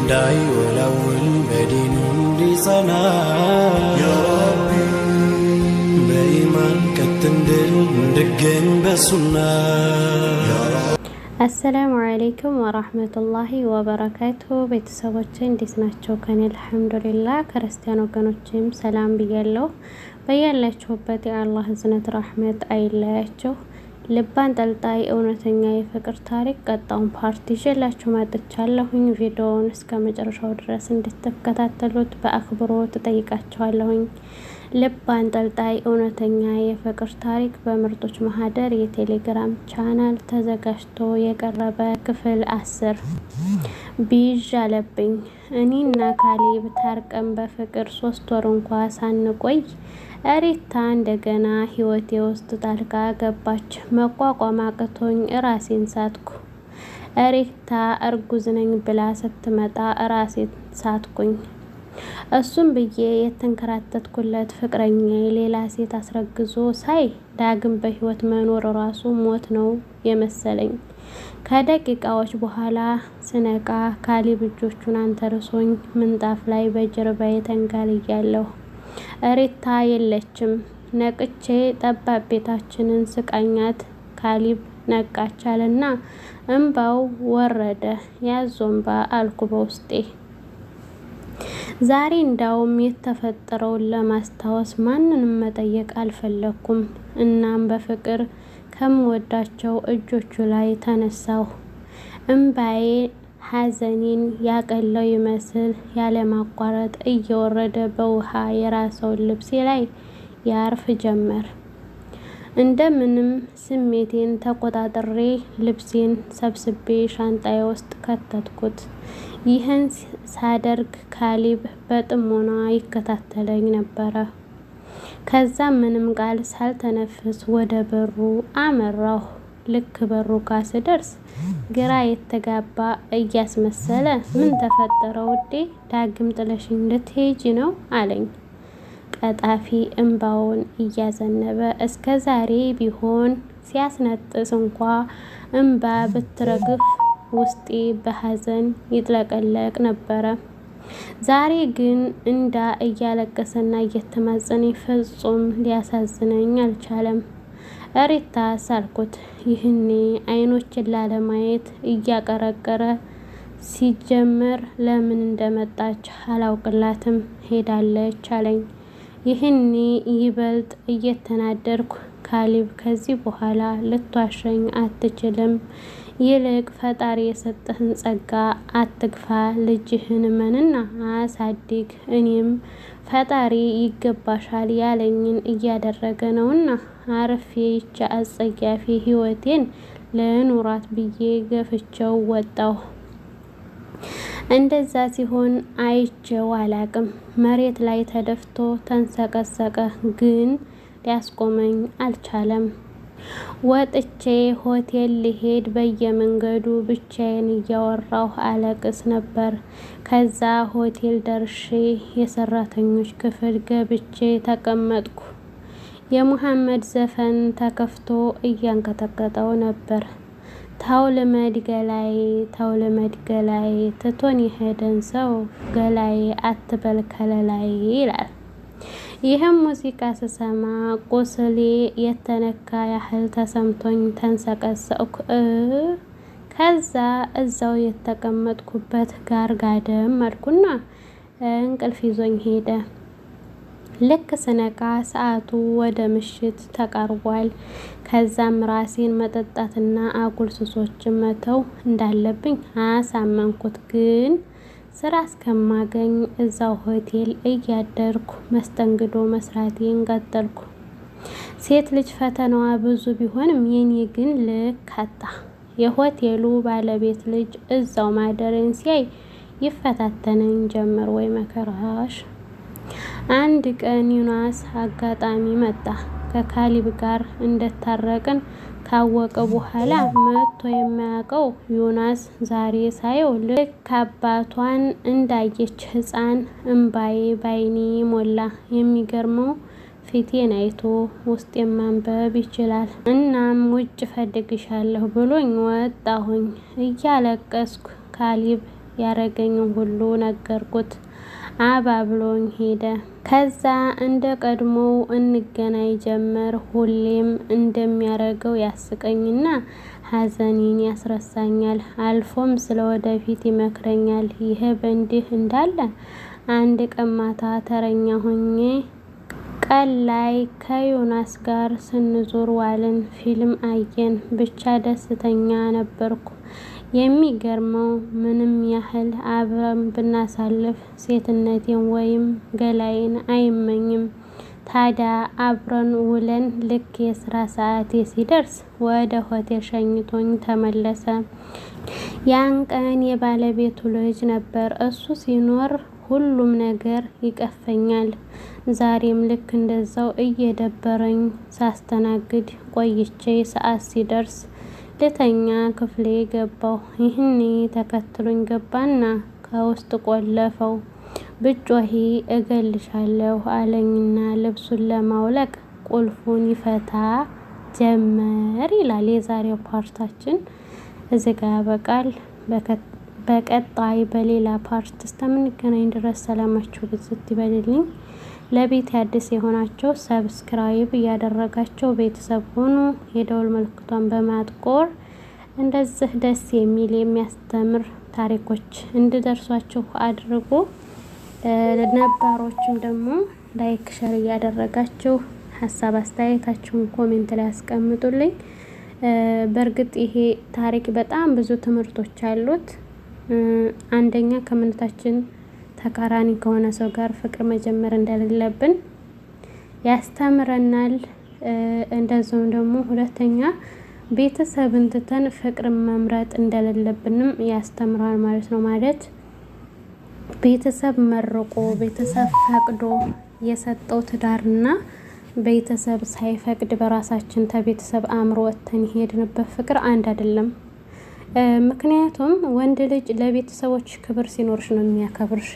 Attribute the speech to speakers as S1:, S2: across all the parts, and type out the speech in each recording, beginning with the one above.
S1: እንዳይወላውል በዲኑ እንዲጸና ያ ረቢ በኢማን ቀጥ እንድገኝ በሱና
S2: አሰላሙ አለይኩም ወራህመቱላሂ ወበረካቱሁ። ቤተሰቦቼ እንዴት ናቸው? ከኔ አልሐምዱሊላህ። ክርስቲያን ወገኖቼም ሰላም ብያለሁ። በያላችሁበት የአላህ እዝነት ረህመት አይለያችሁ። ልብ አንጠልጣይ እውነተኛ የፍቅር ታሪክ ቀጣውን ፓርት ይዤላችሁ መጥቻለሁኝ። ቪዲዮውን እስከ መጨረሻው ድረስ እንድትከታተሉት በአክብሮት እጠይቃችኋለሁኝ። ልብ አንጠልጣይ እውነተኛ የፍቅር ታሪክ በምርጦች ማህደር የቴሌግራም ቻናል ተዘጋጅቶ የቀረበ ክፍል 10 ቢዥ አለብኝ። እኔና ካሌብ ታርቀን በፍቅር 3 ወር እንኳ ሳንቆይ ሪታ እንደገና ህይወቴ ውስጥ ጣልቃ ገባች። መቋቋም አቅቶኝ ራሴን ሳትኩ። ሪታ እርጉዝ ነኝ ብላ ስትመጣ ራሴን ሳትኩኝ። እሱም ብዬ የተንከራተትኩለት ፍቅረኛዬ ሌላ ሴት አስረግዞ ሳይ ዳግም በህይወት መኖር ራሱ ሞት ነው የመሰለኝ። ከደቂቃዎች በኋላ ስነቃ ካሌብ እጆቹን አንተርሶኝ ምንጣፍ ላይ በጀርባዬ ተንጋልያለሁ። ሪታ የለችም። ነቅቼ ጠባብ ቤታችንን ስቃኛት ካሌብ ነቃች አለና እንባው ወረደ። ያዞ እንባ አልኩ በውስጤ። ዛሬ እንዳውም የተፈጠረውን ለማስታወስ ማንንም መጠየቅ አልፈለኩም። እናም በፍቅር ከምወዳቸው እጆቹ ላይ ተነሳሁ። እንባዬ ሐዘኔን ያቀለው ይመስል ያለማቋረጥ እየወረደ በውሃ የራሰውን ልብሴ ላይ ያርፍ ጀመር። እንደምንም ስሜቴን ተቆጣጥሬ ልብሴን ሰብስቤ ሻንጣዬ ውስጥ ከተትኩት። ይህን ሳደርግ ካሌብ በጥሞና ይከታተለኝ ነበረ። ከዛም ምንም ቃል ሳልተነፍስ ወደ በሩ አመራሁ። ልክ በሩ ጋር ስደርስ ግራ የተጋባ እያስመሰለ ምን ተፈጠረ ውዴ? ዳግም ጥለሽኝ ልትሄጂ ነው አለኝ። ቀጣፊ እንባውን እያዘነበ እስከ ዛሬ ቢሆን ሲያስነጥስ እንኳ እንባ ብትረግፍ ውስጤ በሐዘን ይጥለቀለቅ ነበረ። ዛሬ ግን እንዳ እያለቀሰና እየተማጸነኝ ፍጹም ሊያሳዝነኝ አልቻለም። ሪታ ሳልኩት። ይህኔ አይኖችን ላለማየት እያቀረቀረ ሲጀመር ለምን እንደመጣች አላውቅላትም ሄዳለች አለኝ። ይህኔ ይበልጥ እየተናደርኩ ካሌብ ከዚህ በኋላ ልትዋሸኝ አትችልም። ይልቅ ፈጣሪ የሰጠህን ጸጋ አትግፋ፣ ልጅህን እመንና አሳድግ። እኔም ፈጣሪ ይገባሻል ያለኝን እያደረገ ነውና አርፌ ይቻ አጸያፊ ህይወቴን ለኑራት ብዬ ገፍቼው ወጣሁ። እንደዛ ሲሆን አይቼው አላቅም። መሬት ላይ ተደፍቶ ተንሰቀሰቀ፣ ግን ሊያስቆመኝ አልቻለም። ወጥቼ ሆቴል ልሄድ በየመንገዱ ብቻዬን እያወራሁ አለቅስ ነበር። ከዛ ሆቴል ደርሼ የሰራተኞች ክፍል ገብቼ ተቀመጥኩ። የሙሐመድ ዘፈን ተከፍቶ እያንቀጠቀጠው ነበር። ታውልመድ ገላይ ታውልመድ ገላይ ትቶን የሄደን ሰው ገላይ አትበል ከለላይ ይላል። ይህም ሙዚቃ ስሰማ ቁስሌ የተነካ ያህል ተሰምቶኝ ተንሰቀሰቅኩ። ከዛ እዛው የተቀመጥኩበት ጋር ጋደም አልኩና እንቅልፍ ይዞኝ ሄደ። ልክ ስነቃ ሰዓቱ ወደ ምሽት ተቃርቧል። ከዛም ራሴን መጠጣትና አጉል ሱሶችን መተው እንዳለብኝ አሳመንኩት። ግን ስራ እስከማገኝ እዛው ሆቴል እያደርኩ መስተንግዶ መስራቴን ቀጠልኩ። ሴት ልጅ ፈተናዋ ብዙ ቢሆንም የኔ ግን ልክ አጣ። የሆቴሉ ባለቤት ልጅ እዛው ማደሬን ሲያይ ይፈታተነኝ ጀመር። ወይ መከራሽ! አንድ ቀን ዩናስ አጋጣሚ መጣ። ከካሌብ ጋር እንደታረቅን ካወቀ በኋላ መጥቶ የማያውቀው ዩናስ ዛሬ ሳየው ልክ አባቷን እንዳየች ህፃን እንባዬ ባይኔ ሞላ። የሚገርመው ፊቴን አይቶ ውስጤን ማንበብ ይችላል። እናም ውጭ ፈልግሻለሁ ብሎኝ ወጣሁኝ። እያለቀስኩ ካሌብ ያረገኝን ሁሉ ነገርኩት። አባብሎኝ ሄደ። ከዛ እንደ ቀድሞው እንገናኝ ጀመር። ሁሌም እንደሚያረገው ያስቀኝና ሀዘኔን ያስረሳኛል። አልፎም ስለወደፊት ይመክረኛል። ይሄ በእንዲህ እንዳለ አንድ ቀን ማታ ተረኛ ሆኜ ቀን ላይ ከዮናስ ጋር ስንዞር ዋልን። ፊልም አየን። ብቻ ደስተኛ ነበርኩ። የሚገርመው ምንም ያህል አብረን ብናሳልፍ ሴትነቴን ወይም ገላዬን አይመኝም። ታዲያ አብረን ውለን ልክ የስራ ሰዓቴ ሲደርስ ወደ ሆቴል ሸኝቶኝ ተመለሰ። ያን ቀን የባለቤቱ ልጅ ነበር። እሱ ሲኖር ሁሉም ነገር ይቀፈኛል። ዛሬም ልክ እንደዛው እየደበረኝ ሳስተናግድ ቆይቼ ሰዓት ሲደርስ ልተኛ ክፍሌ ገባሁ። ይህኔ ተከትሎኝ ገባና ከውስጥ ቆለፈው። ብጮሂ እገልሻለሁ አለኝና ልብሱን ለማውለቅ ቁልፉን ይፈታ ጀመር ይላል የዛሬው ፓርታችን። እዚህ ጋር ያበቃል። በቀጣይ በሌላ ፓርት እስከምንገናኝ ድረስ ሰላማችሁ ብዝት ይበልልኝ። ለቤት አዲስ የሆናችሁ ሰብስክራይብ እያደረጋችሁ ቤተሰብ ሆኑ። የደወል ምልክቷን በማጥቆር እንደዚህ ደስ የሚል የሚያስተምር ታሪኮች እንዲደርሷችሁ አድርጉ። ነባሮችም ደግሞ ላይክ ሸር እያደረጋችሁ ሀሳብ አስተያየታችሁን ኮሜንት ላይ አስቀምጡልኝ። በእርግጥ ይሄ ታሪክ በጣም ብዙ ትምህርቶች አሉት። አንደኛ ከእምነታችን ተቃራኒ ከሆነ ሰው ጋር ፍቅር መጀመር እንደሌለብን ያስተምረናል። እንደዚሁም ደግሞ ሁለተኛ ቤተሰብን ትተን ፍቅርን መምረጥ እንደሌለብንም ያስተምራል ማለት ነው። ማለት ቤተሰብ መርቆ ቤተሰብ ፈቅዶ የሰጠው ትዳርና ቤተሰብ ሳይፈቅድ በራሳችን ከቤተሰብ አእምሮ ወጥተን የሄድንበት ፍቅር አንድ አይደለም። ምክንያቱም ወንድ ልጅ ለቤተሰቦች ክብር ሲኖርሽ ነው የሚያከብርሽ።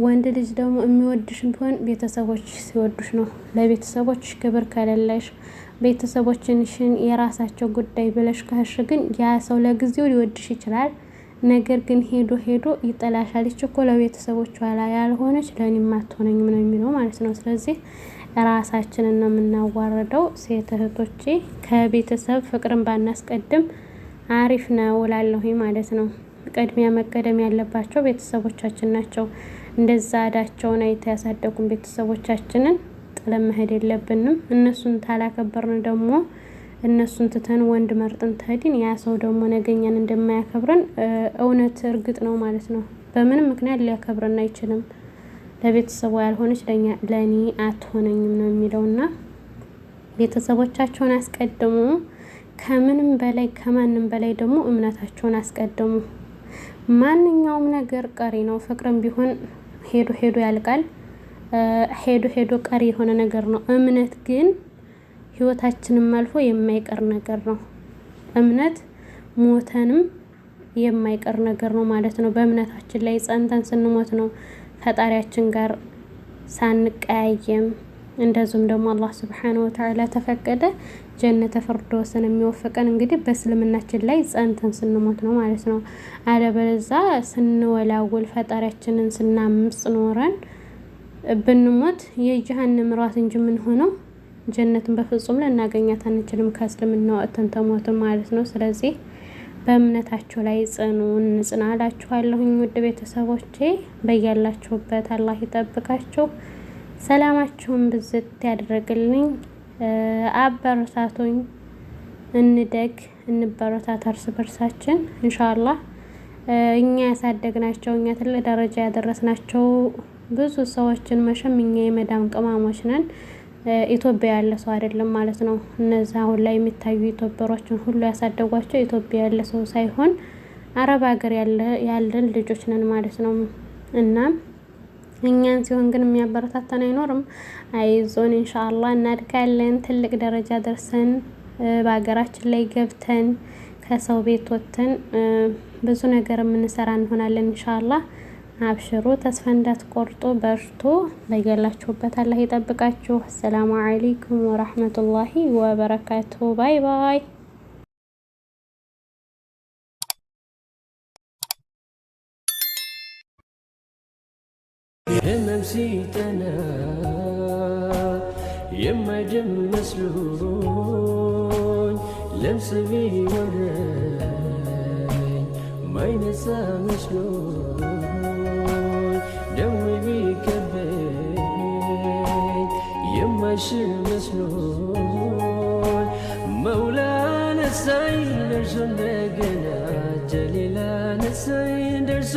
S2: ወንድ ልጅ ደግሞ የሚወድሽ ቢሆን ቤተሰቦች ሲወዱሽ ነው። ለቤተሰቦች ክብር ከሌለሽ ቤተሰቦችሽን የራሳቸው ጉዳይ ብለሽ ካሽ ግን ያ ሰው ለጊዜው ሊወድሽ ይችላል። ነገር ግን ሄዶ ሄዶ ይጠላሻል። እኮ ለቤተሰቦቿ ላይ ያልሆነች ለኔም አትሆነኝም ነው የሚለው ማለት ነው። ስለዚህ ራሳችንን ነው የምናዋርደው። ሴት እህቶቼ ከቤተሰብ ፍቅርን ባናስቀድም አሪፍ ነው እላለሁኝ ማለት ነው። ቅድሚያ መቀደም ያለባቸው ቤተሰቦቻችን ናቸው። እንደዛ አዳቸውን አይተው ያሳደጉን ቤተሰቦቻችንን ጥለን መሄድ የለብንም። እነሱን ታላከበርን ደግሞ እነሱን ትተን ወንድ መርጥን ተሄድን ያ ሰው ደግሞ ነገኛን እንደማያከብረን እውነት እርግጥ ነው ማለት ነው። በምንም ምክንያት ሊያከብረን አይችልም። ለቤተሰቡ ያልሆነች ለኔ አትሆነኝም ነው የሚለውና ቤተሰቦቻቸውን አስቀድሙ። ከምንም በላይ ከማንም በላይ ደግሞ እምነታቸውን አስቀድሙ። ማንኛውም ነገር ቀሪ ነው። ፍቅርም ቢሆን ሄዶ ሄዶ ያልቃል። ሄዶ ሄዶ ቀሪ የሆነ ነገር ነው። እምነት ግን ህይወታችንም አልፎ የማይቀር ነገር ነው። እምነት ሞተንም የማይቀር ነገር ነው ማለት ነው። በእምነታችን ላይ ጸንተን ስንሞት ነው ፈጣሪያችን ጋር ሳንቀያየም እንደዚሁም ደግሞ አላህ ሱብሓነሁ ወተዓላ ተፈቀደ ጀነተ ፊርደውስን የሚወፍቀን እንግዲህ በእስልምናችን ላይ ጸንተን ስንሞት ነው ማለት ነው። አለበለዚያ ስንወላውል ፈጣሪያችንን ስናምጽ ኖረን ብንሞት የጀሃነም ራስ እንጂ ምን ሆነው ጀነትን በፍጹም ልናገኛት አንችልም ከእስልምና ወጥተን ተሞትን ማለት ነው። ስለዚህ በእምነታችሁ ላይ ጽኑ እንጽናላችኋለሁኝ። ውድ ቤተሰቦቼ በያላችሁበት አላህ ይጠብቃችሁ። ሰላማችሁን ብዝት ያደርግልኝ። አበረታቱኝ። እንደግ እንበረታታ እርስ በርሳችን ኢንሻአላህ። እኛ ያሳደግናቸው እኛ ትልቅ ደረጃ ያደረስናቸው ብዙ ሰዎችን መሸም እኛ የመዳም ቅማሞች ነን። ኢትዮጵያ ያለ ሰው አይደለም ማለት ነው። እነዛ አሁን ላይ የሚታዩ ኢትዮጵያሮችን ሁሉ ያሳደጓቸው ኢትዮጵያ ያለ ሰው ሳይሆን አረብ ሀገር ያለን ልጆች ነን ማለት ነው። እና እኛን ሲሆን ግን የሚያበረታታን አይኖርም። አይዞን ኢንሻአላህ እናድጋለን። ትልቅ ደረጃ ደርሰን በሀገራችን ላይ ገብተን ከሰው ቤት ወጥተን ብዙ ነገር የምንሰራ እንሆናለን ኢንሻአላህ። አብሽሩ፣ ተስፋ እንዳትቆርጡ፣ በርቱ። በያላችሁበት አላህ ይጠብቃችሁ። አሰላሙ አለይኩም ወራህመቱላሂ ወበረካቱሁ። ባይ ባይ።
S1: ህመም ሲጠና የማይድን መስሎኝ ለምጽ ቢወረኝ ማይነሳ መስሎኝ ደዌ ቢከበኝ የማይሽር መስሎኝ መውላ ነሳኝ ደርሶ እንደገና ጀሌላ ነሳኝ ደርሶ